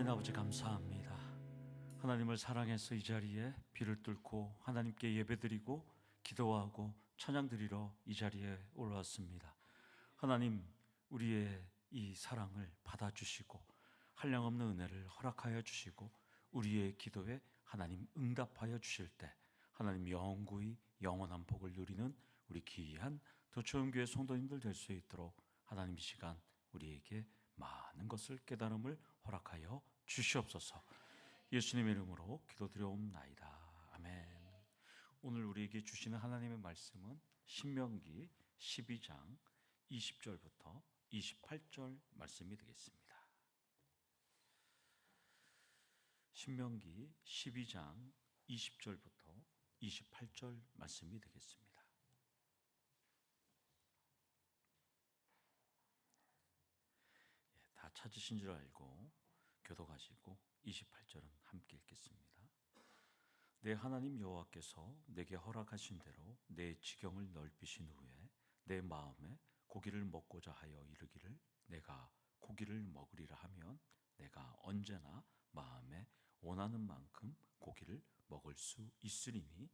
하나님 아버지 감사합니다. 하나님을 사랑해서 이 자리에 비를 뚫고 하나님께 예배드리고 기도하고 찬양드리러 이 자리에 올라왔습니다. 하나님, 우리의 이 사랑을 받아주시고 한량없는 은혜를 허락하여 주시고 우리의 기도에 하나님 응답하여 주실 때 하나님 영구히 영원한 복을 누리는 우리 귀한 도초원교회 성도님들 될 수 있도록 하나님 이 시간 우리에게 많은 것을 깨달음을 허락하여 주시옵소서. 예수님의 이름으로 기도드려옵나이다. 아멘. 오늘 우리에게 주시는 하나님의 말씀은 신명기 12장 20절부터 28절 말씀이 되겠습니다. 신명기 12장 20절부터 28절 말씀이 되겠습니다. 다 찾으신 줄 알고 교도가시고 28절은 함께 읽겠습니다. 내 하나님 여호와께서 내게 허락하신 대로 내 지경을 넓히신 후에 내 마음에 고기를 먹고자 하여 이르기를 내가 고기를 먹으리라 하면 내가 언제나 마음에 원하는 만큼 고기를 먹을 수 있으리니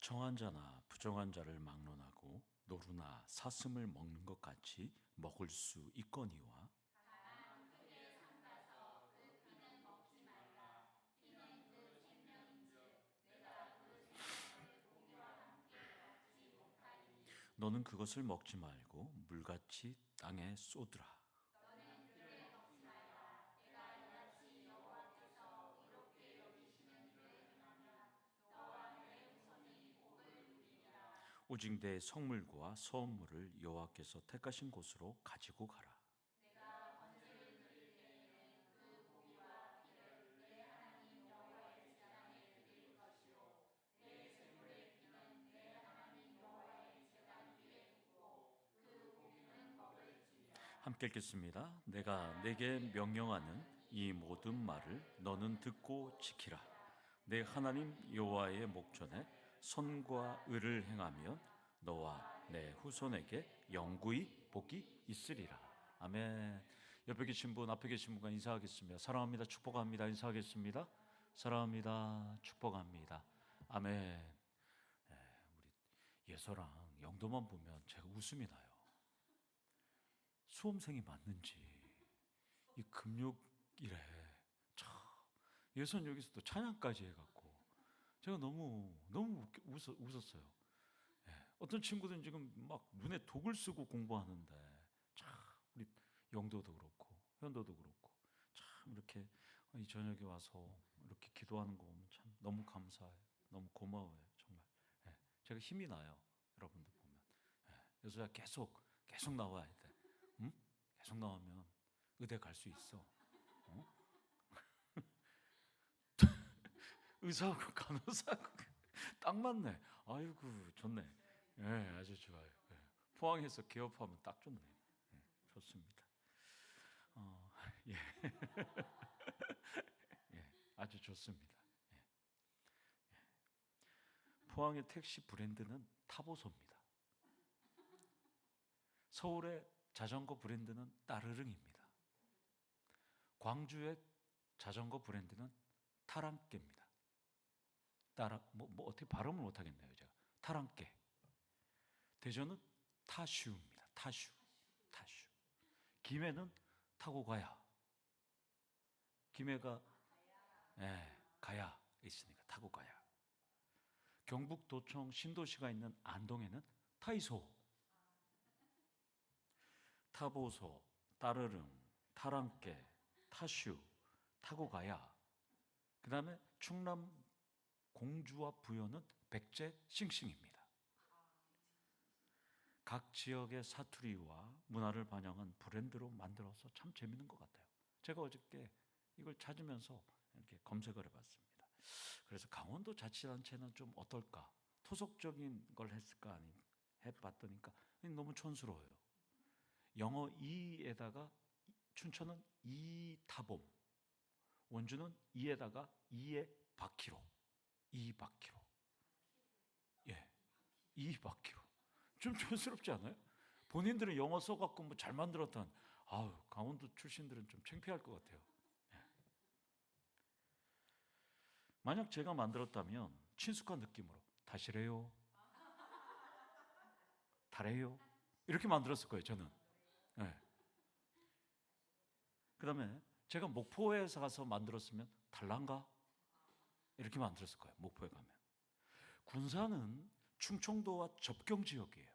정한 자나 부정한 자를 막론하고 노루나 사슴을 먹는 것 같이 먹을 수 있거니와 너는 그것을 먹지 말고 물같이 땅에 쏟으라. 오직 내 성물과 서원물을 여호와께서 택하신 곳으로 가지고 가라. 함께 읽겠습니다. 내가 내게 명령하는 이 모든 말을 너는 듣고 지키라. 내 하나님 여호와의 목전에 선과 의를 행하면 너와 내 후손에게 영구히 복이 있으리라. 아멘. 옆에 계신 분, 앞에 계신 분과 인사하겠습니다. 사랑합니다. 축복합니다. 인사하겠습니다. 사랑합니다. 축복합니다. 아멘. 우리 예서랑 영도만 보면 제가 웃음이 나요. 수험생이 맞는지 이 금요일에 참 예선 여기서 또 찬양까지 해갖고 제가 너무 웃었어요. 어떤 친구들은 지금 막 눈에 독을 쓰고 공부하는데 참 우리 영도도 그렇고 현도도 그렇고 참 이렇게 이 저녁에 와서 이렇게 기도하는 거 보면 참 너무 감사해요. 너무 고마워요. 정말. 제가 힘이 나요. 여러분들 보면. 그래서 계속 나와야 돼. 응? 계속 나오면 의대 갈 수 있어. 의사하고 간호사하고 딱 맞네. 아이고 좋네. 아주 좋아요. 포항에서 개업하면 딱 좋네. 좋습니다. 예. 아주 좋습니다. 포항의 택시 브랜드는 타보소입니다. 서울의 자전거 브랜드는 따르릉입니다. 광주의 자전거 브랜드는 타랑깨입니다. 어떻게 발음을 못하겠네요, 제가. 타랑깨. 대전은 타슈입니다. 타슈. 김해는 타고 가야. 김해가 가야 있으니까 타고 가야. 경북도청 신도시가 있는 안동에는 타이소. 타보소, 따르릉, 타랑깨, 타슈, 타고 가야. 그 다음에 충남 공주와 부여는 백제 싱싱입니다. 각 지역의 사투리와 문화를 반영한 브랜드로 만들어서 참 재밌는 것 같아요. 제가 어저께 이걸 찾으면서 이렇게 검색을 해봤습니다. 그래서 강원도 자치단체는 좀 어떨까? 토속적인 걸 했을까? 아니 해봤더니까 너무 촌스러워요. 영어 이에다가 춘천은 이타봄, 원주는 이에다가 이에 바퀴로, 이바퀴로. 예, 이바퀴로. 좀 촌스럽지 않아요? 본인들은 영어 써갖고 뭐 잘 만들었던, 아우, 강원도 출신들은 좀 창피할 것 같아요. 예. 만약 제가 만들었다면 친숙한 느낌으로 다시래요, 달래요 이렇게 만들었을 거예요, 저는. 예. 그 다음에 제가 목포에 가서 만들었으면 달란가 이렇게 만들었을 거예요, 목포에 가면. 군산은 충청도와 접경 지역이에요.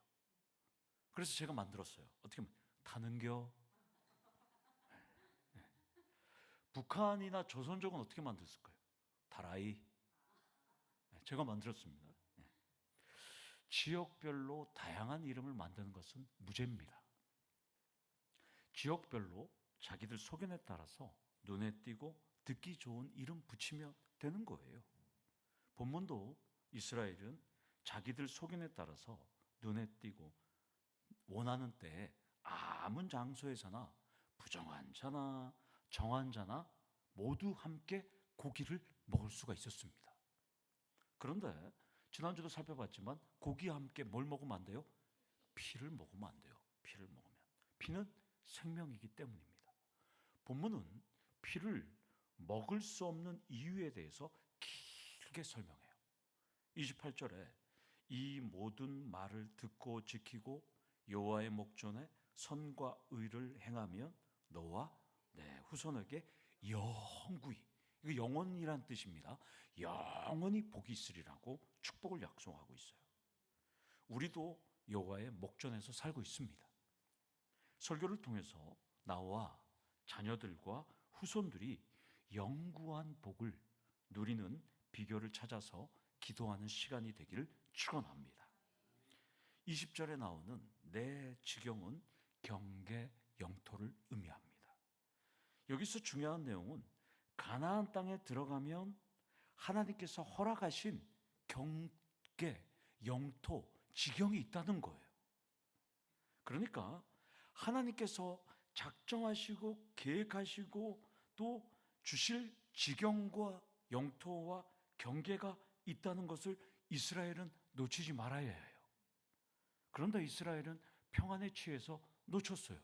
그래서 제가 만들었어요. 어떻게 하면 타는겨. 북한이나 조선족은 어떻게 만들었을까요? 다라이. 제가 만들었습니다. 지역별로 다양한 이름을 만드는 것은 무죄입니다. 지역별로 자기들 소견에 따라서 눈에 띄고 듣기 좋은 이름 붙이면 되는 거예요. 본문도 이스라엘은 자기들 소견에 따라서 눈에 띄고 원하는 때에 아무 장소에서나 부정한 자나 정한 자나 모두 함께 고기를 먹을 수가 있었습니다. 그런데 지난주도 살펴봤지만 고기와 함께 뭘 먹으면 안 돼요? 피를 먹으면 안 돼요. 피를 먹으면. 피는 생명이기 때문입니다. 본문은 피를 먹을 수 없는 이유에 대해서 길게 설명해요. 28절에 이 모든 말을 듣고 지키고 여호와의 목전에 선과 의를 행하면 너와 내 후손에게 영구히, 이거 영원이란 뜻입니다. 영원히 복이 있으리라고 축복을 약속하고 있어요. 우리도 여호와의 목전에서 살고 있습니다. 설교를 통해서 나와 자녀들과 후손들이 영구한 복을 누리는 비결을 찾아서 기도하는 시간이 되기를 축원합니다. 20절에 나오는 내 지경은 경계 영토를 의미합니다. 여기서 중요한 내용은 가나안 땅에 들어가면 하나님께서 허락하신 경계, 영토, 지경이 있다는 거예요. 그러니까 하나님께서 작정하시고 계획하시고 또 주실 지경과 영토와 경계가 있다는 것을 이스라엘은 놓치지 말아야 해요. 그런데 이스라엘은 평안에 취해서 놓쳤어요.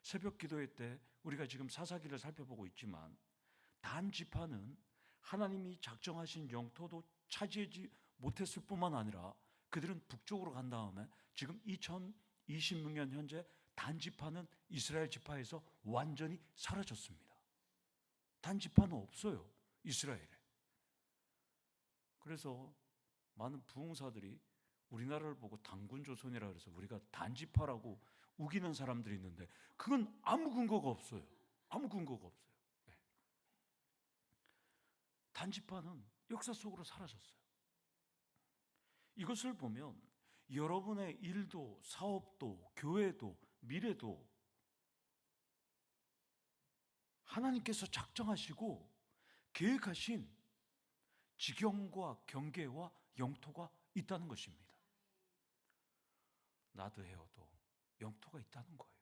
새벽 기도회 때 우리가 지금 사사기를 살펴보고 있지만 단 지파는 하나님이 작정하신 영토도 차지하지 못했을 뿐만 아니라 그들은 북쪽으로 간 다음에 지금 2026년 현재 단 지파는 이스라엘 지파에서 완전히 사라졌습니다. 단 지파는 없어요, 이스라엘에. 그래서 많은 부흥사들이 우리나라를 보고 단군조선이라 그래서 우리가 단지파라고 우기는 사람들이 있는데 그건 아무 근거가 없어요. 아무 근거가 없어요. 네. 단지파는 역사 속으로 사라졌어요. 이것을 보면 여러분의 일도 사업도 교회도 미래도 하나님께서 작정하시고 계획하신 지경과 경계와 영토가 있다는 것입니다. 나도 헤어도 영토가 있다는 거예요.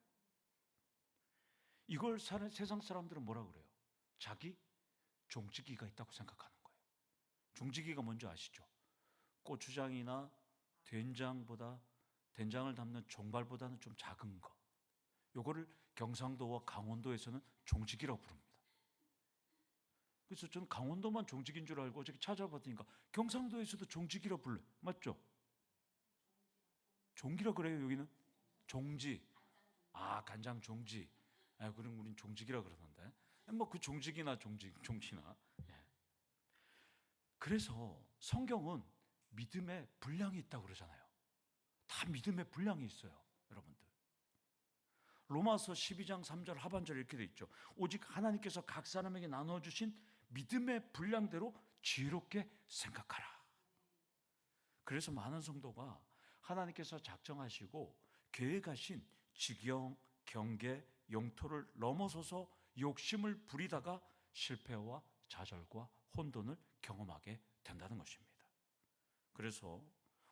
이걸 세상 사람들은 뭐라 그래요? 자기 종지기가 있다고 생각하는 거예요. 종지기가 뭔지 아시죠? 고추장이나 된장을 담는 종발보다는 좀 작은 거. 요거를 경상도와 강원도에서는 종지기라고 부릅니다. 그래서 저는 강원도만 종지기인 줄 알고 어저께 찾아봤더니 경상도에서도 종지기라 불러요. 맞죠? 종기라 그래요, 여기는? 종지. 아, 간장 종지. 그럼 우린 종지기라 그러는데. 뭐 그 종지기나 종치나. 그래서 성경은 믿음의 분량이 있다고 그러잖아요. 다 믿음의 분량이 있어요, 여러분들. 로마서 12장 3절 하반절에 이렇게 돼 있죠. 오직 하나님께서 각 사람에게 나눠주신 믿음의 분량대로 지혜롭게 생각하라. 그래서 많은 성도가 하나님께서 작정하시고 계획하신 지경, 경계, 영토를 넘어서서 욕심을 부리다가 실패와 좌절과 혼돈을 경험하게 된다는 것입니다. 그래서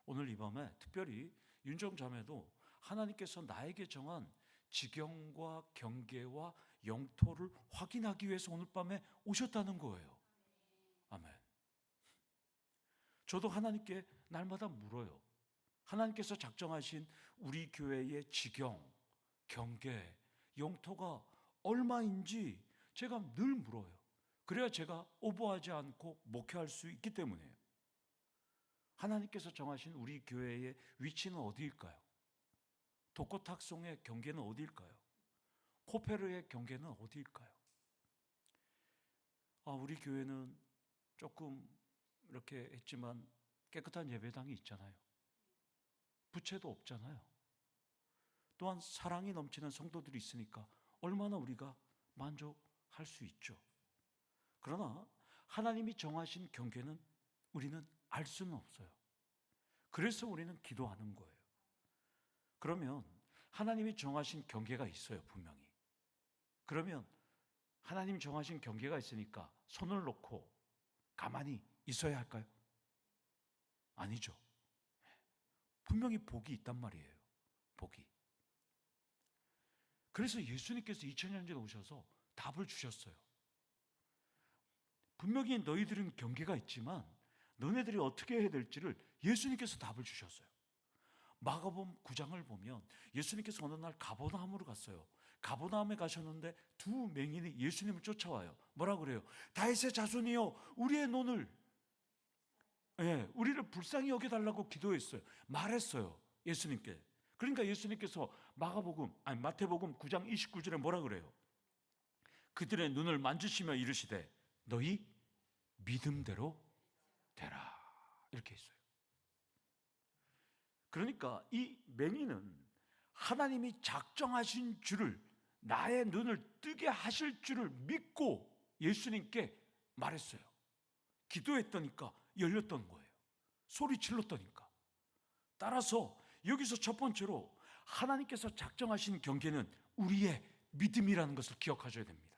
오늘 이 밤에 특별히 윤정 자매도 하나님께서 나에게 정한 지경과 경계와 영토를 확인하기 위해서 오늘 밤에 오셨다는 거예요. 아멘. 저도 하나님께 날마다 물어요. 하나님께서 작정하신 우리 교회의 지경, 경계, 영토가 얼마인지 제가 늘 물어요. 그래야 제가 오버하지 않고 목회할 수 있기 때문이에요. 하나님께서 정하신 우리 교회의 위치는 어디일까요? 독고탁송의 경계는 어디일까요? 코페르의 경계는 어디일까요? 우리 교회는 조금 이렇게 했지만 깨끗한 예배당이 있잖아요. 부채도 없잖아요. 또한 사랑이 넘치는 성도들이 있으니까 얼마나 우리가 만족할 수 있죠. 그러나 하나님이 정하신 경계는 우리는 알 수는 없어요. 그래서 우리는 기도하는 거예요. 그러면 하나님이 정하신 경계가 있어요, 분명히. 그러면 하나님 정하신 경계가 있으니까 손을 놓고 가만히 있어야 할까요? 아니죠. 분명히 복이 있단 말이에요. 복이. 그래서 예수님께서 2000년 전에 오셔서 답을 주셨어요. 분명히 너희들은 경계가 있지만 너네들이 어떻게 해야 될지를 예수님께서 답을 주셨어요. 마가복음 9장을 보면 예수님께서 어느 날 가버나움으로 갔어요. 가버나움에 가셨는데 두 맹인이 예수님을 쫓아와요. 뭐라 그래요? 다윗의 자손이여 우리의 논을 우리를 불쌍히 여겨달라고 기도했어요. 말했어요. 예수님께. 그러니까 예수님께서 마태복음 9장 29절에 뭐라 그래요? 그들의 눈을 만지시며 이르시되 너희 믿음대로 되라. 이렇게 했어요. 그러니까 이 맹인은 하나님이 작정하신 줄을, 나의 눈을 뜨게 하실 줄을 믿고 예수님께 말했어요. 기도했더니까 열렸던 거예요. 소리 질렀더니까. 따라서 여기서 첫 번째로 하나님께서 작정하신 경계는 우리의 믿음이라는 것을 기억하셔야 됩니다.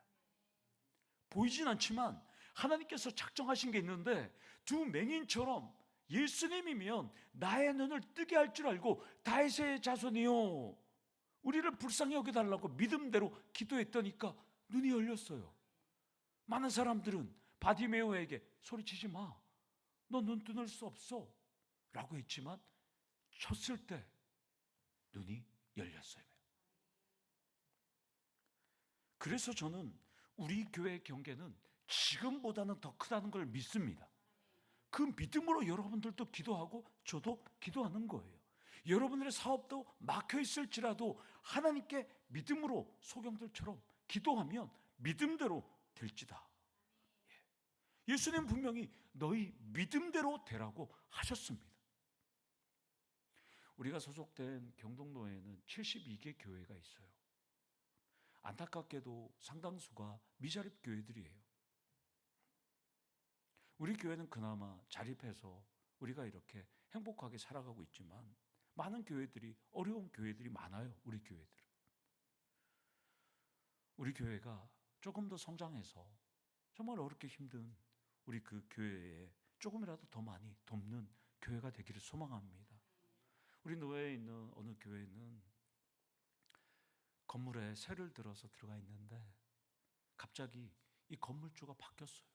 보이진 않지만 하나님께서 작정하신 게 있는데 두 맹인처럼 예수님이면 나의 눈을 뜨게 할 줄 알고 다윗의 자손이요 우리를 불쌍히 여겨달라고 믿음대로 기도했더니까 눈이 열렸어요. 많은 사람들은 바디메오에게 소리치지 마, 너 눈 뜨는 수 없어 라고 했지만 쳤을 때 눈이 열렸어요. 그래서 저는 우리 교회의 경계는 지금보다는 더 크다는 걸 믿습니다. 그 믿음으로 여러분들도 기도하고 저도 기도하는 거예요. 여러분들의 사업도 막혀 있을지라도 하나님께 믿음으로 소경들처럼 기도하면 믿음대로 될지다. 예수님 분명히 너희 믿음대로 되라고 하셨습니다. 우리가 소속된 경동노회에는 72개 교회가 있어요. 안타깝게도 상당수가 미자립 교회들이에요. 우리 교회는 그나마 자립해서 우리가 이렇게 행복하게 살아가고 있지만 많은 교회들이, 어려운 교회들이 많아요. 우리 교회들. 우리 교회가 조금 더 성장해서 정말 어렵게 힘든 우리 그 교회에 조금이라도 더 많이 돕는 교회가 되기를 소망합니다. 우리 노회에 있는 어느 교회는 건물에 새를 들어서 들어가 있는데 갑자기 이 건물주가 바뀌었어요.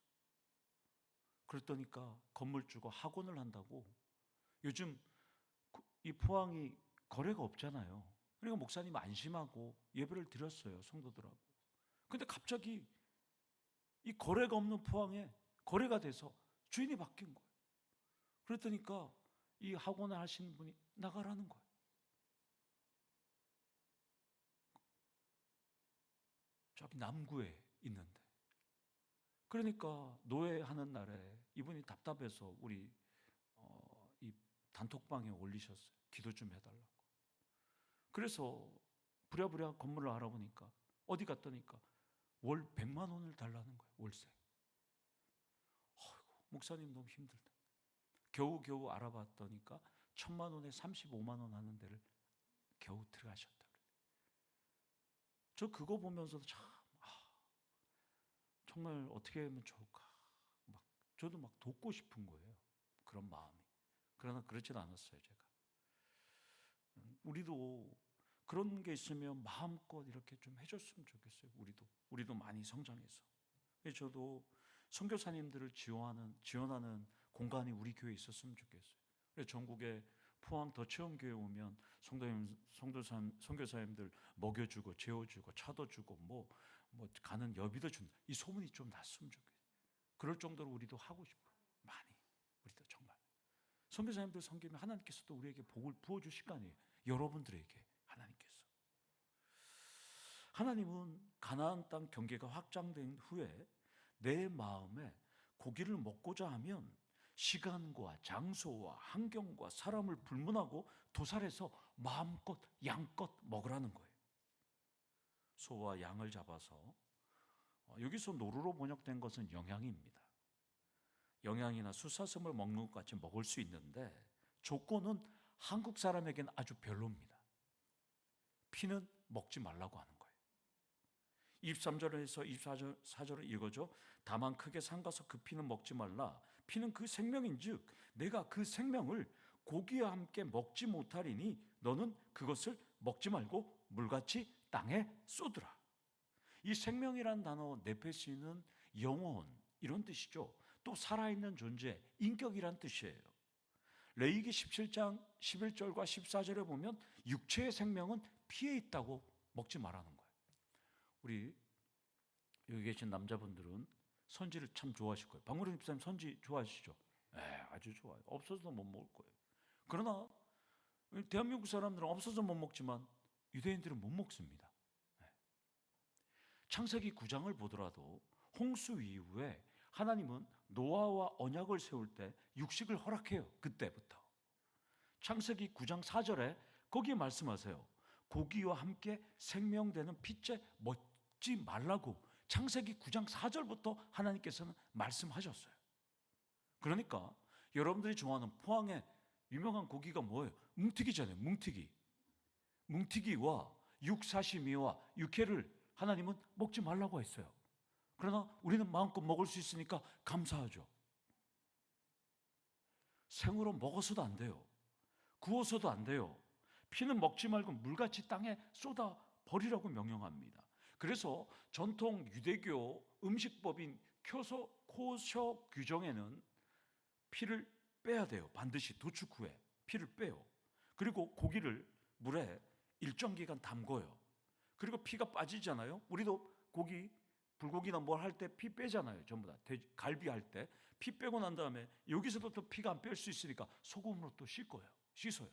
그랬더니까 건물주가 학원을 한다고, 요즘 이 포항이 거래가 없잖아요. 그러니까 목사님 안심하고 예배를 드렸어요, 성도들하고. 근데 갑자기 이 거래가 없는 포항에 거래가 돼서 주인이 바뀐 거예요. 그랬더니까 이 학원을 하시는 분이 나가라는 거예요. 저기 남구에 있는데. 그러니까 노회하는 날에 이분이 답답해서 우리 이 단톡방에 올리셨어요. 기도 좀 해달라고. 그래서 부랴부랴 건물을 알아보니까 어디 갔더니까 월 100만 원을 달라는 거예요. 월세. 어이구, 목사님 너무 힘들다. 겨우 알아봤더니까 1000만 원에 35만 원 하는 데를 겨우 들어가셨다. 저 그거 보면서도 참 정말 어떻게 하면 좋을까? 저도 막 돕고 싶은 거예요. 그런 마음이. 그러나 그렇진 않았어요, 제가. 우리도 그런 게 있으면 마음껏 이렇게 좀 해줬으면 좋겠어요. 우리도 많이 성장해서. 저도 선교사님들을 지원하는 공간이 우리 교회에 있었으면 좋겠어요. 그래서 전국에 포항 더체험교회 오면 선교사님들 먹여주고 재워주고 차도 주고 뭐 가는 여비도 준다. 이 소문이 좀 났으면 좋겠어요. 그럴 정도로 우리도 하고 싶어요. 많이. 우리도 정말. 선교사님들 섬기면 하나님께서도 우리에게 복을 부어주실 거 아니에요. 여러분들에게 하나님께서. 하나님은 가나안 땅 경계가 확장된 후에 내 마음에 고기를 먹고자 하면 시간과 장소와 환경과 사람을 불문하고 도살해서 마음껏 양껏 먹으라는 거예요. 소와 양을 잡아서, 여기서 노루로 번역된 것은 영양입니다. 영양이나 숫사슴을 먹는 것 같이 먹을 수 있는데 조건은 한국 사람에게는 아주 별로입니다. 피는 먹지 말라고 하는 거예요. 23절에서 24절을 읽어줘. 다만 크게 삼가서 그 피는 먹지 말라. 피는 그 생명인즉 내가 그 생명을 고기와 함께 먹지 못하리니 너는 그것을 먹지 말고 물같이 땅에 쏟으라. 이 생명이란 단어 네페시는 영혼 이런 뜻이죠. 또 살아있는 존재, 인격이란 뜻이에요. 레위기 17장 11절과 14절에 보면 육체의 생명은 피에 있다고 먹지 말라는 거예요. 우리 여기 계신 남자분들은 선지를 참 좋아하실 거예요. 박무령 집사님 선지 좋아하시죠? 아주 좋아요. 없어서도 못 먹을 거예요. 그러나 대한민국 사람들은 없어서 못 먹지만 유대인들은 못 먹습니다. 창세기 9장을 보더라도 홍수 이후에 하나님은 노아와 언약을 세울 때 육식을 허락해요. 그때부터. 창세기 9장 4절에 거기에 말씀하세요. 고기와 함께 생명되는 피째 먹지 말라고 창세기 9장 4절부터 하나님께서는 말씀하셨어요. 그러니까 여러분들이 좋아하는 포항의 유명한 고기가 뭐예요? 뭉티기잖아요. 뭉티기와 육사시미와 육회를 하나님은 먹지 말라고 했어요. 그러나 우리는 마음껏 먹을 수 있으니까 감사하죠. 생으로 먹어서도 안 돼요. 구워서도 안 돼요. 피는 먹지 말고 물같이 땅에 쏟아 버리라고 명령합니다. 그래서 전통 유대교 음식법인 코셔 규정에는 피를 빼야 돼요. 반드시 도축 후에 피를 빼요. 그리고 고기를 물에 일정 기간 담궈요. 그리고 피가 빠지잖아요. 우리도 불고기나 뭘 할 때 피 빼잖아요. 전부 다 갈비 할 때 피 빼고 난 다음에 여기서도 또 피가 안 뺄 수 있으니까 소금으로 또 씻어요.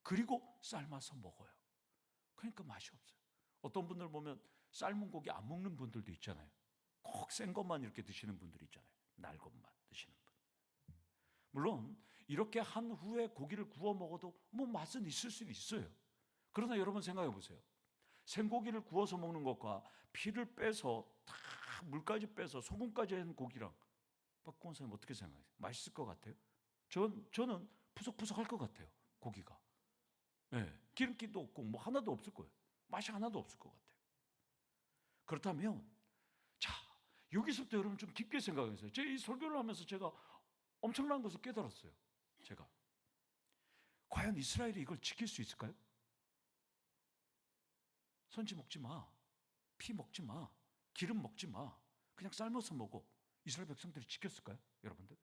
그리고 삶아서 먹어요. 그러니까 맛이 없어요. 어떤 분들 보면 삶은 고기 안 먹는 분들도 있잖아요. 꼭 센 것만 이렇게 드시는 분들이 있잖아요. 날 것만 드시는 분. 물론 이렇게 한 후에 고기를 구워 먹어도 뭐 맛은 있을 수는 있어요. 그러나 여러분 생각해 보세요. 생고기를 구워서 먹는 것과 피를 빼서 다 물까지 빼서 소금까지 한 고기랑 박구원 선생님 어떻게 생각해요? 맛있을 것 같아요? 저는 푸석푸석할 것 같아요. 고기가. 네, 기름기도 없고 뭐 하나도 없을 거예요. 맛이 하나도 없을 것 같아요. 그렇다면 자 여기서부터 여러분 좀 깊게 생각해보세요. 제가 이 설교를 하면서 제가 엄청난 것을 깨달았어요. 제가 과연 이스라엘이 이걸 지킬 수 있을까요? 선지 먹지 마, 피 먹지 마, 기름 먹지 마, 그냥 삶아서 먹어. 이스라엘 백성들이 지켰을까요? 여러분들?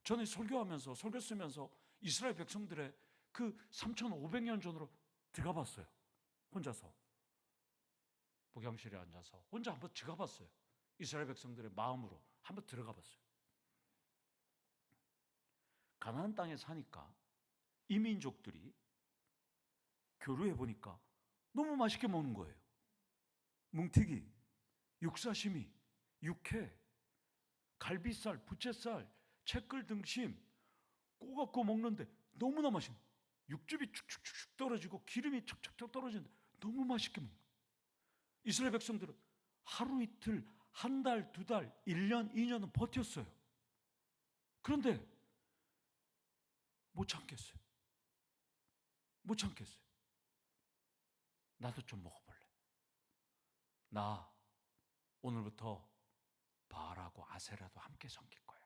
저는 설교 쓰면서 이스라엘 백성들의 그 3,500년 전으로 들어가 봤어요. 혼자서 목양실에 앉아서 혼자 한번 들어가 봤어요. 이스라엘 백성들의 마음으로 한번 들어가 봤어요. 가나안 땅에 사니까 이민족들이 교류해 보니까 너무 맛있게 먹는 거예요. 뭉티기, 육사시미, 육회, 갈비살, 부채살, 채끌 등심 꼬갖고 먹는데 너무나 맛있는 거예요. 육즙이 축축축 떨어지고 기름이 척척척 떨어지는데 너무 맛있게 먹는 거예요. 이스라엘 백성들은 하루 이틀, 한 달, 두 달, 1년, 2년은 버텼어요. 그런데 못 참겠어요. 나도 좀 먹어볼래. 나 오늘부터 바알하고 아세라도 함께 섬길 거야.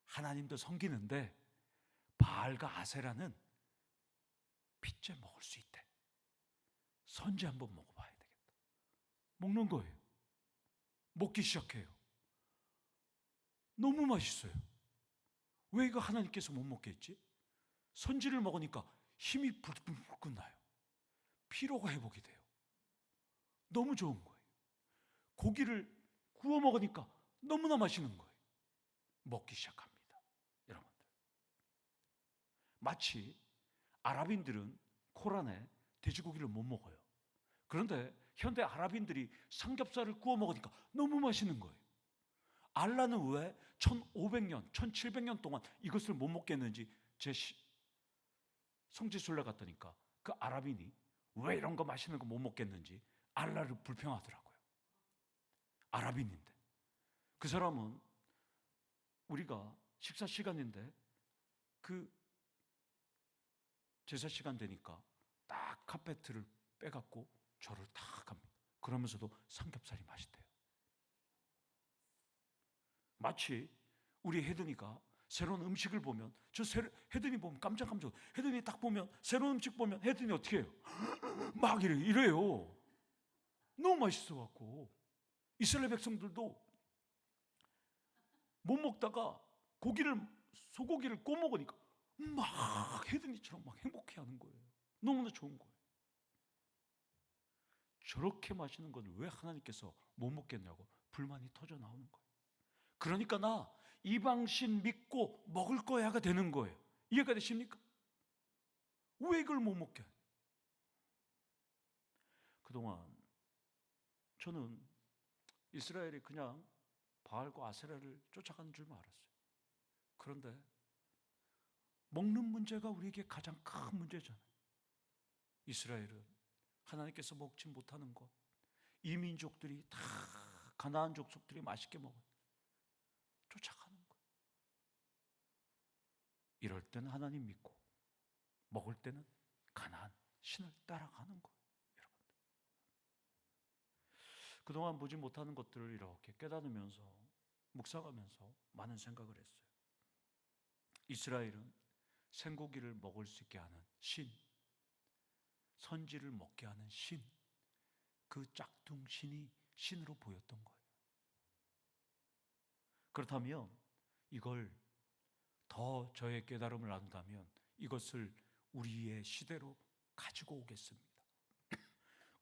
하나님도 섬기는데 바알과 아세라는 핏째 먹을 수 있대. 선지 한번 먹어봐야 되겠다. 먹는 거예요. 먹기 시작해요. 너무 맛있어요. 왜 이거 하나님께서 못 먹겠지? 선지를 먹으니까 힘이 불끈불끈 나요. 피로가 회복이 돼요. 너무 좋은 거예요. 고기를 구워 먹으니까 너무나 맛있는 거예요. 먹기 시작합니다. 여러분들. 마치 아랍인들은 코란에 돼지고기를 못 먹어요. 그런데 현대 아랍인들이 삼겹살을 구워 먹으니까 너무 맛있는 거예요. 알라는 왜 1500년, 1700년 동안 이것을 못 먹겠는지 제 성지순례 갔다니까 그 아랍인이 왜 이런 거 맛있는 거 못 먹겠는지 알라를 불평하더라고요. 아랍인인데. 그 사람은 우리가 식사 시간인데 그 제사 시간 되니까 딱 카페트를 빼갖고 절을 딱 합니다. 그러면서도 삼겹살이 맛있대요. 마치 우리 혜든이가 새로운 음식을 보면 혜든이 보면 깜짝깜짝 혜든이 딱 보면 새로운 음식 보면 혜든이 어떻게 해요? 막 이래요. 너무 맛있어갖고 이스라엘 백성들도 못 먹다가 소고기를 구워 먹으니까 막 혜든이처럼 막 행복해하는 거예요. 너무나 좋은 거예요. 저렇게 맛있는 건 왜 하나님께서 못 먹겠냐고 불만이 터져 나오는 거예요. 그러니까 나 이방신 믿고 먹을 거야가 되는 거예요. 이해가 되십니까? 왜 이걸 못 먹게? 그동안 저는 이스라엘이 그냥 바알과 아세라를 쫓아가는 줄만 알았어요. 그런데 먹는 문제가 우리에게 가장 큰 문제잖아요. 이스라엘은 하나님께서 먹지 못하는 것, 이 민족들이 다 가나안 족속들이 맛있게 먹어요. 쫓아가는 거예요. 이럴 때는 하나님 믿고 먹을 때는 가나안 신을 따라가는 거예요. 여러분들. 그동안 보지 못하는 것들을 이렇게 깨닫으면서 묵상하면서 많은 생각을 했어요. 이스라엘은 생고기를 먹을 수 있게 하는 신, 선지를 먹게 하는 신, 그 짝퉁신이 신으로 보였던 거예요. 그렇다면 이걸 더 저의 깨달음을 나눈다면 이것을 우리의 시대로 가지고 오겠습니다.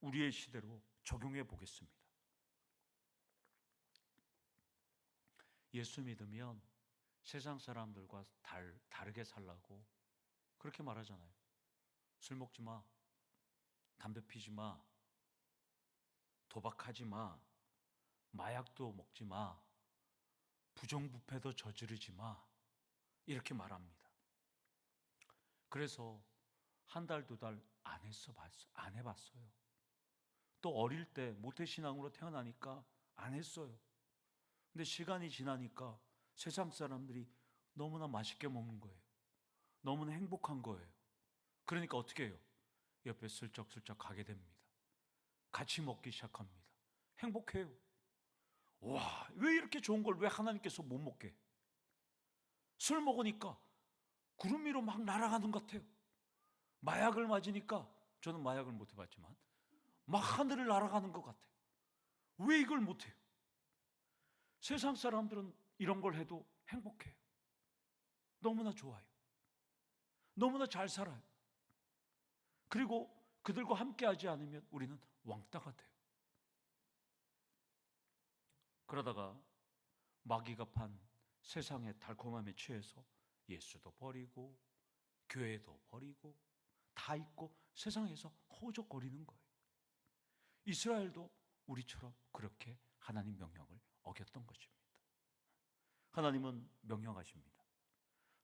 우리의 시대로 적용해 보겠습니다. 예수 믿으면 세상 사람들과 다르게 살라고 그렇게 말하잖아요. 술 먹지 마, 담배 피지 마, 도박하지 마, 마약도 먹지 마, 부정부패도 저지르지 마, 이렇게 말합니다. 그래서 한 달, 두 달 안 해봤어요. 또 어릴 때 모태신앙으로 태어나니까 안 했어요. 근데 시간이 지나니까 세상 사람들이 너무나 맛있게 먹는 거예요. 너무나 행복한 거예요. 그러니까 어떻게 해요? 옆에 슬쩍슬쩍 가게 됩니다. 같이 먹기 시작합니다. 행복해요. 와, 왜 이렇게 좋은 걸 왜 하나님께서 못 먹게? 술 먹으니까 구름 위로 막 날아가는 것 같아요. 마약을 맞으니까, 저는 마약을 못 해봤지만 막 하늘을 날아가는 것 같아요. 왜 이걸 못해요? 세상 사람들은 이런 걸 해도 행복해요. 너무나 좋아요. 너무나 잘 살아요. 그리고 그들과 함께하지 않으면 우리는 왕따가 돼요. 그러다가 마귀가 판 세상의 달콤함에 취해서 예수도 버리고 교회도 버리고 다 잊고 세상에서 허우적거리는 거예요. 이스라엘도 우리처럼 그렇게 하나님 명령을 어겼던 것입니다. 하나님은 명령하십니다.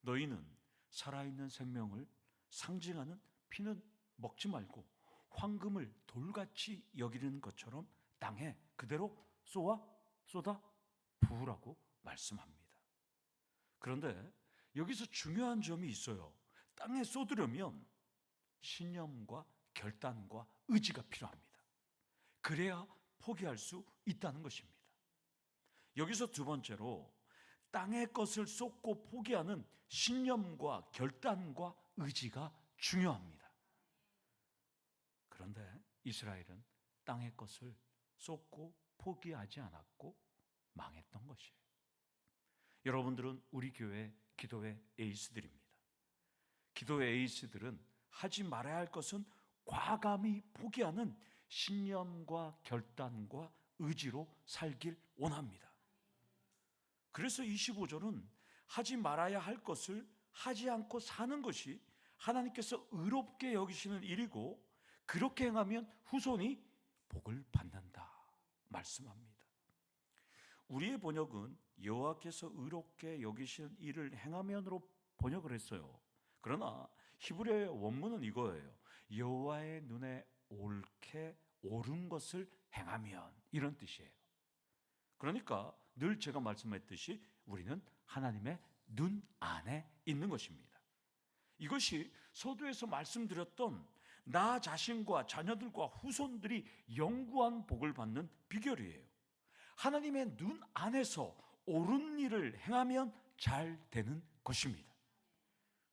너희는 살아있는 생명을 상징하는 피는 먹지 말고 황금을 돌같이 여기는 것처럼 땅에 그대로 쏟아 부으라고 말씀합니다. 그런데 여기서 중요한 점이 있어요. 땅에 쏟으려면 신념과 결단과 의지가 필요합니다. 그래야 포기할 수 있다는 것입니다. 여기서 두 번째로 땅의 것을 쏟고 포기하는 신념과 결단과 의지가 중요합니다. 그런데 이스라엘은 땅의 것을 쏟고 포기하지 않았고 망했던 것이에요. 여러분들은 우리 교회 기도의 에이스들입니다. 기도의 에이스들은 하지 말아야 할 것은 과감히 포기하는 신념과 결단과 의지로 살길 원합니다. 그래서 25절은 하지 말아야 할 것을 하지 않고 사는 것이 하나님께서 의롭게 여기시는 일이고 그렇게 행하면 후손이 복을 받는다 말씀합니다. 우리의 번역은 여호와께서 의롭게 여기시는 일을 행하면으로 번역을 했어요. 그러나 히브리어의 원문은 이거예요. 여호와의 눈에 옳게 옳은 것을 행하면, 이런 뜻이에요. 그러니까 늘 제가 말씀했듯이 우리는 하나님의 눈 안에 있는 것입니다. 이것이 서두에서 말씀드렸던 나 자신과 자녀들과 후손들이 영구한 복을 받는 비결이에요. 하나님의 눈 안에서 옳은 일을 행하면 잘 되는 것입니다.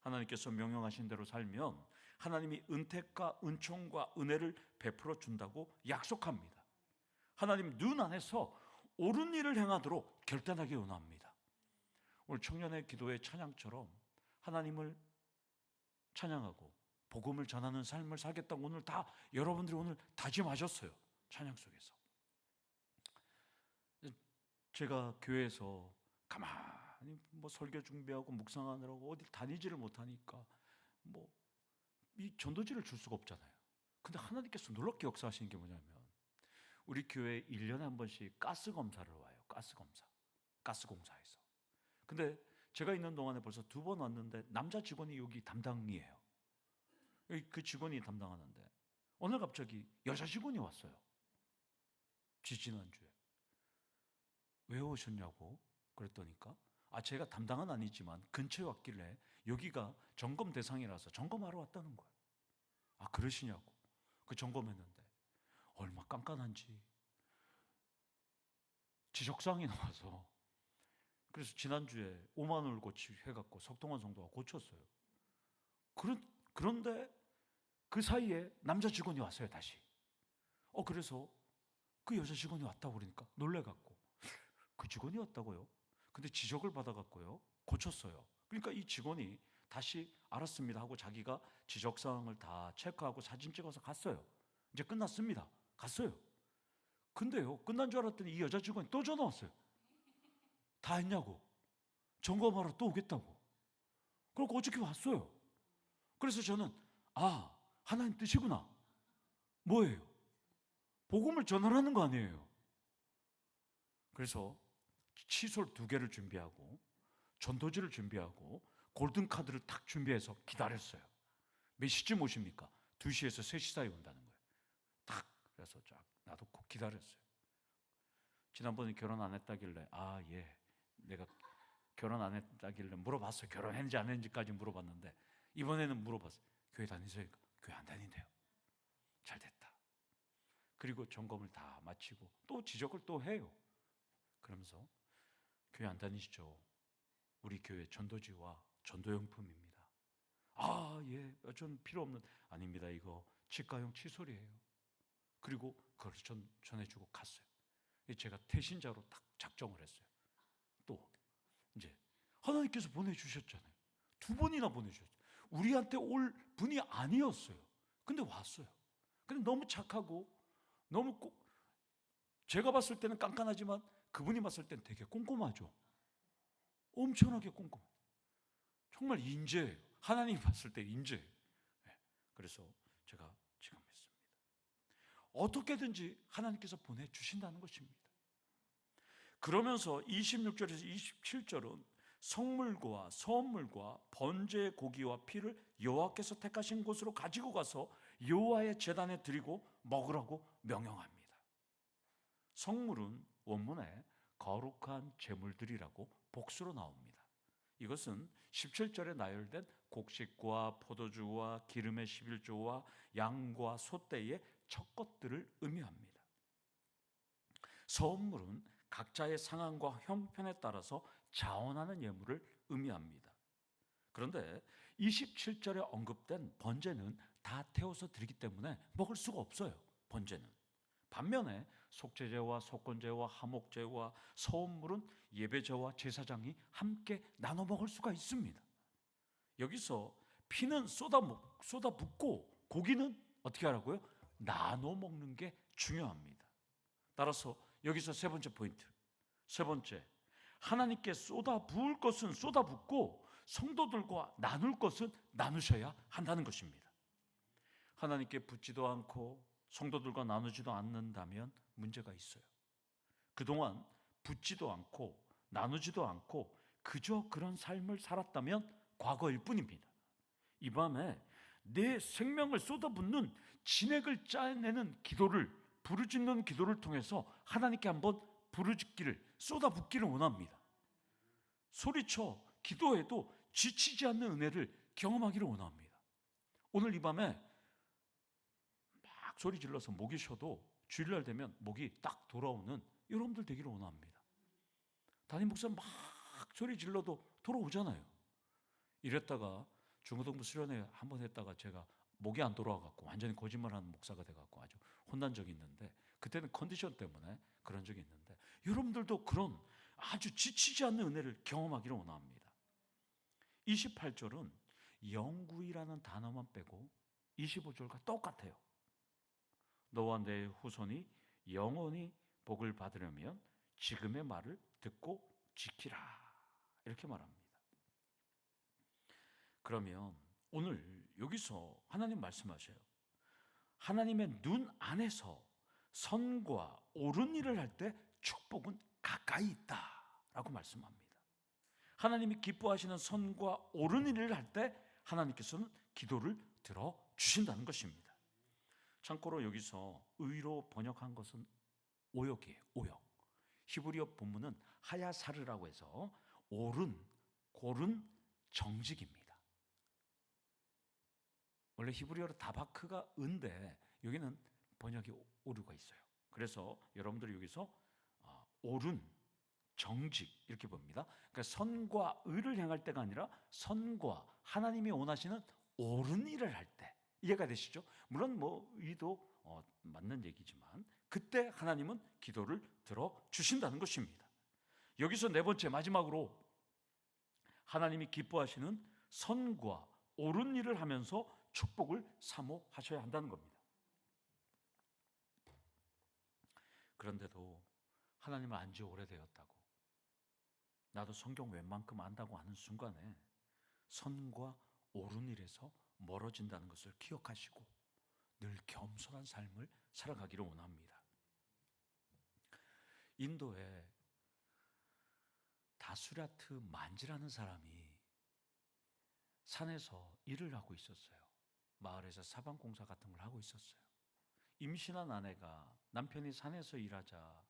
하나님께서 명령하신 대로 살면 하나님이 은택과 은총과 은혜를 베풀어 준다고 약속합니다. 하나님 눈 안에서 옳은 일을 행하도록 결단하기 원합니다. 오늘 청년의 기도의 찬양처럼 하나님을 찬양하고 복음을 전하는 삶을 살겠다고 오늘 다 여러분들이 오늘 다짐하셨어요. 찬양 속에서. 제가 교회에서 가만히 설교 준비하고 묵상하느라고 어디 다니지를 못하니까 이 전도지를 줄 수가 없잖아요. 근데 하나님께서 놀랍게 역사하시는 게 뭐냐면 우리 교회에 1년에 한 번씩 가스 검사를 와요. 가스 검사. 가스공사에서. 근데 제가 있는 동안에 벌써 2번 왔는데 남자 직원이 여기 담당이에요. 그 직원이 담당하는데 오늘 갑자기 여자 직원이 왔어요. 지지난주에. 왜 오셨냐고 그랬더니까 제가 담당은 아니지만 근처에 왔길래 여기가 점검 대상이라서 점검하러 왔다는 거예요. 그러시냐고. 그 점검했는데 얼마 깐깐한지 지적사항이 나와서, 그래서 지난주에 5만 원을 고치해갖고 석동원 성도가 고쳤어요. 그런데 그 사이에 남자 직원이 왔어요. 다시. 그래서 그 여자 직원이 왔다고 그러니까 놀래갖고 그 직원이 왔다고요? 근데 지적을 받아갖고요 고쳤어요. 그러니까 이 직원이 다시 알았습니다 하고 자기가 지적사항을 다 체크하고 사진 찍어서 갔어요. 이제 끝났습니다. 갔어요. 근데요 끝난 줄 알았더니 이 여자 직원이 또 전화 왔어요. 다 했냐고. 점검하러 또 오겠다고. 그러고 어저께 왔어요. 그래서 저는 하나님 뜻이구나. 뭐예요? 복음을 전하라는 거 아니에요. 그래서 칫솔 2개를 준비하고 전도지를 준비하고 골든카드를 딱 준비해서 기다렸어요. 몇 시쯤 오십니까? 2시에서 3시 사이에 온다는 거예요. 딱 그래서 쫙 놔두고 기다렸어요. 지난번에 결혼 안 했다길래 예, 내가 결혼 안 했다길래 물어봤어요. 결혼했는지 안 했는지까지 물어봤는데 이번에는 물어봤어요. 교회 다니세요? 교회 안 다닌대요. 잘 됐다. 그리고 점검을 다 마치고 또 지적을 또 해요. 그러면서 교회 안 다니시죠? 우리 교회 전도지와 전도용품입니다. 예, 전 필요 없는. 아닙니다. 이거 치과용 칫솔이에요. 그리고 그걸 전해주고 갔어요. 제가 태신자로 딱 작정을 했어요. 또 이제 하나님께서 보내주셨잖아요. 2번이나 보내주셨죠. 우리한테 올 분이 아니었어요. 근데 왔어요. 근데 너무 착하고 너무 제가 봤을 때는 깐깐하지만 그분이 봤을 때는 되게 꼼꼼하죠. 엄청나게 꼼꼼. 정말 인재예요. 하나님이 봤을 때 인재예요. 그래서 제가 지금 했습니다. 어떻게든지 하나님께서 보내주신다는 것입니다. 그러면서 26절에서 27절은 성물과 선물과 번제의 고기와 피를 여호와께서 택하신 곳으로 가지고 가서 여호와의 제단에 드리고 먹으라고 명령합니다. 성물은 원문에 거룩한 제물들이라고 복수로 나옵니다. 이것은 17절에 나열된 곡식과 포도주와 기름의 11조와 양과 소떼의 첫 것들을 의미합니다. 선물은 각자의 상황과 형편에 따라서 자원하는 예물을 의미합니다. 그런데 27절에 언급된 번제는 다 태워서 드리기 때문에 먹을 수가 없어요, 번제는. 반면에 속죄제와 속건제와 하목제와 서원물은 예배제와 제사장이 함께 나눠 먹을 수가 있습니다. 여기서 피는 쏟아붓고 고기는 어떻게 하라고요? 나눠 먹는 게 중요합니다. 따라서 여기서 세 번째 포인트, 세 번째, 하나님께 쏟아부을 것은 쏟아붓고 성도들과 나눌 것은 나누셔야 한다는 것입니다. 하나님께 붓지도 않고 성도들과 나누지도 않는다면 문제가 있어요. 그동안 붓지도 않고 나누지도 않고 그저 그런 삶을 살았다면 과거일 뿐입니다. 이 밤에 내 생명을 쏟아붓는 진액을 짜내는 기도를, 부르짖는 기도를 통해서 하나님께 한번 부르짖기를, 쏟아붓기를 원합니다. 소리쳐 기도해도 지치지 않는 은혜를 경험하기를 원합니다. 오늘 이 밤에 막 소리 질러서 목이 쉬어도 주일날 되면 목이 딱 돌아오는 여러분들 되기를 원합니다. 담임 목사 막 소리 질러도 돌아오잖아요. 이랬다가 중고등부 수련회 한번 했다가 제가 목이 안 돌아와갖고 완전히 거짓말하는 목사가 돼갖고 아주 혼난 적이 있는데, 그때는 컨디션 때문에 그런 적이 있는데, 여러분들도 그런 아주 지치지 않는 은혜를 경험하기를 원합니다. 28절은 영구이라는 단어만 빼고 25절과 똑같아요. 너와 내 후손이 영원히 복을 받으려면 지금의 말을 듣고 지키라, 이렇게 말합니다. 그러면 오늘 여기서 하나님 말씀하셔요. 하나님의 눈 안에서 선과 옳은 일을 할 때 축복은 가까이 있다라고 말씀합니다. 하나님이 기뻐하시는 선과 옳은 일을 할 때 하나님께서는 기도를 들어주신다는 것입니다. 참고로 여기서 의로 번역한 것은 오역이에요. 오역. 히브리어 본문은 하야사르라고 해서 옳은, 고른, 정직입니다. 원래 히브리어로 다바크가 은데 여기는 번역이 오류가 있어요. 그래서 여러분들이 여기서 옳은, 정직 이렇게 봅니다. 그러니까 선과 의를 행할 때가 아니라 선과 하나님이 원하시는 옳은 일을 할 때, 이해가 되시죠? 물론 뭐 의도 맞는 얘기지만 그때 하나님은 기도를 들어주신다는 것입니다. 여기서 네 번째, 마지막으로 하나님이 기뻐하시는 선과 옳은 일을 하면서 축복을 사모하셔야 한다는 겁니다. 그런데도 하나님을 안 지 오래되었다고, 나도 성경 웬만큼 안다고 하는 순간에 선과 옳은 일에서 멀어진다는 것을 기억하시고 늘 겸손한 삶을 살아가기를 원합니다. 인도에 다수라트 만지라는 사람이 산에서 일을 하고 있었어요. 마을에서 사방공사 같은 걸 하고 있었어요. 임신한 아내가 남편이 산에서 일하자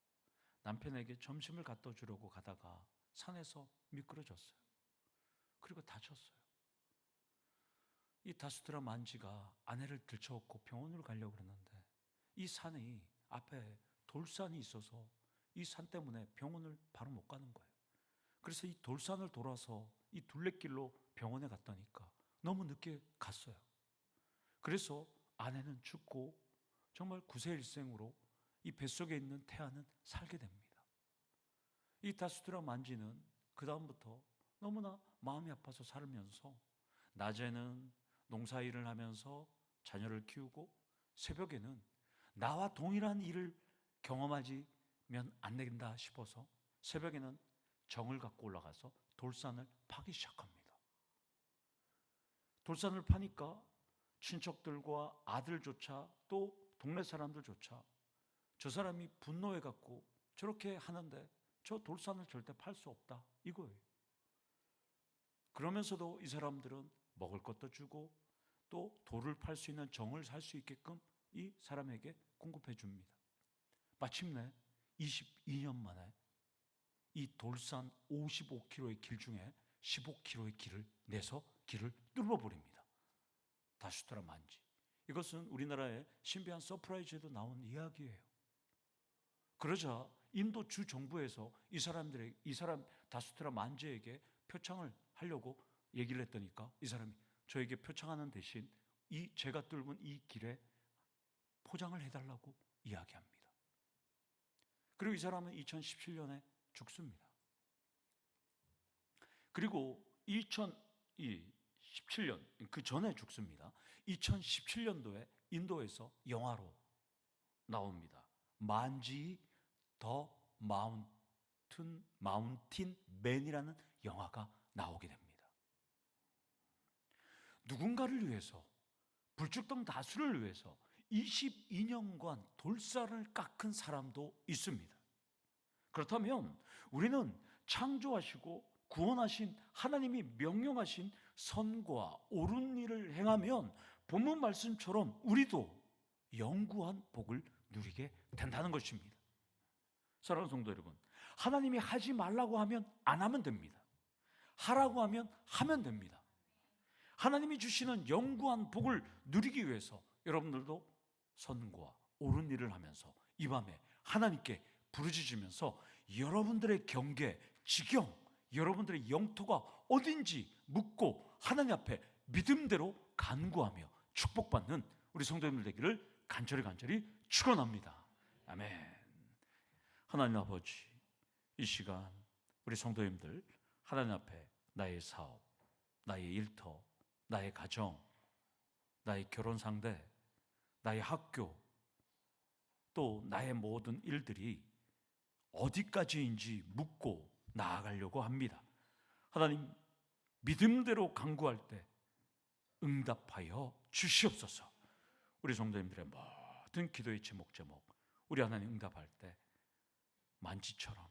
남편에게 점심을 갖다 주려고 가다가 산에서 미끄러졌어요. 그리고 다쳤어요. 이 다수드라 만지가 아내를 들쳐업고 병원을 가려고 그랬는데 이 산이 앞에 돌산이 있어서 이 산 때문에 병원을 바로 못 가는 거예요. 그래서 이 돌산을 돌아서 이 둘레길로 병원에 갔다니까 너무 늦게 갔어요. 그래서 아내는 죽고 정말 구세일생으로 이 뱃속에 있는 태아는 살게 됩니다. 이 다수드라 만지는 그 다음부터 너무나 마음이 아파서 살면서 낮에는 농사일을 하면서 자녀를 키우고 새벽에는 나와 동일한 일을 경험하지면 안 된다 싶어서 새벽에는 정을 갖고 올라가서 돌산을 파기 시작합니다. 돌산을 파니까 친척들과 아들조차 또 동네 사람들조차 저 사람이 분노해 갖고 저렇게 하는데 저 돌산을 절대 팔 수 없다 이거예요. 그러면서도 이 사람들은 먹을 것도 주고 또 돌을 팔 수 있는 정을 살 수 있게끔 이 사람에게 공급해 줍니다. 마침내 22년 만에 이 돌산 55km의 길 중에 15km의 길을 내서 길을 뚫어버립니다. 다수드라 만지. 이것은 우리나라의 신비한 서프라이즈에도 나온 이야기예요. 그러자 인도 주 정부에서 이 사람 다수드라 만지에게 표창을 하려고 얘기를 했더니까 이 사람이 저에게 표창하는 대신 이 제가 뚫은 이 길에 포장을 해달라고 이야기합니다. 그리고 이 사람은 2017년에 죽습니다. 그리고 2017년 그 전에 죽습니다. 2017년도에 인도에서 영화로 나옵니다. 만지 더 마운틴 맨이라는 영화가 나오게 됩니다. 누군가를 위해서, 불특정 다수를 위해서 22년간 돌살을 깎은 사람도 있습니다. 그렇다면 우리는 창조하시고 구원하신 하나님이 명령하신 선과 옳은 일을 행하면 본문 말씀처럼 우리도 영구한 복을 누리게 된다는 것입니다. 사랑하는 성도 여러분, 하나님이 하지 말라고 하면 안 하면 됩니다. 하라고 하면 하면 됩니다. 하나님이 주시는 영구한 복을 누리기 위해서 여러분들도 선과 옳은 일을 하면서 이 밤에 하나님께 부르짖으면서 여러분들의 경계, 지경, 여러분들의 영토가 어딘지 묻고 하나님 앞에 믿음대로 간구하며 축복받는 우리 성도님들 되기를 간절히 축원합니다. 아멘. 하나님 아버지, 이 시간 우리 성도님들 하나님 앞에 나의 사업, 나의 일터, 나의 가정, 나의 결혼 상대, 나의 학교, 또 나의 모든 일들이 어디까지인지 묻고 나아가려고 합니다. 하나님, 믿음대로 간구할 때 응답하여 주시옵소서. 우리 성도님들의 모든 기도의 제목 우리 하나님 응답할 때 만지처럼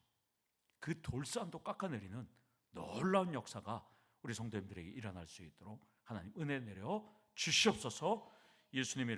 그 돌산도 깎아내리는 놀라운 역사가 우리 성도님들에게 일어날 수 있도록 하나님 은혜 내려 주시옵소서. 예수님의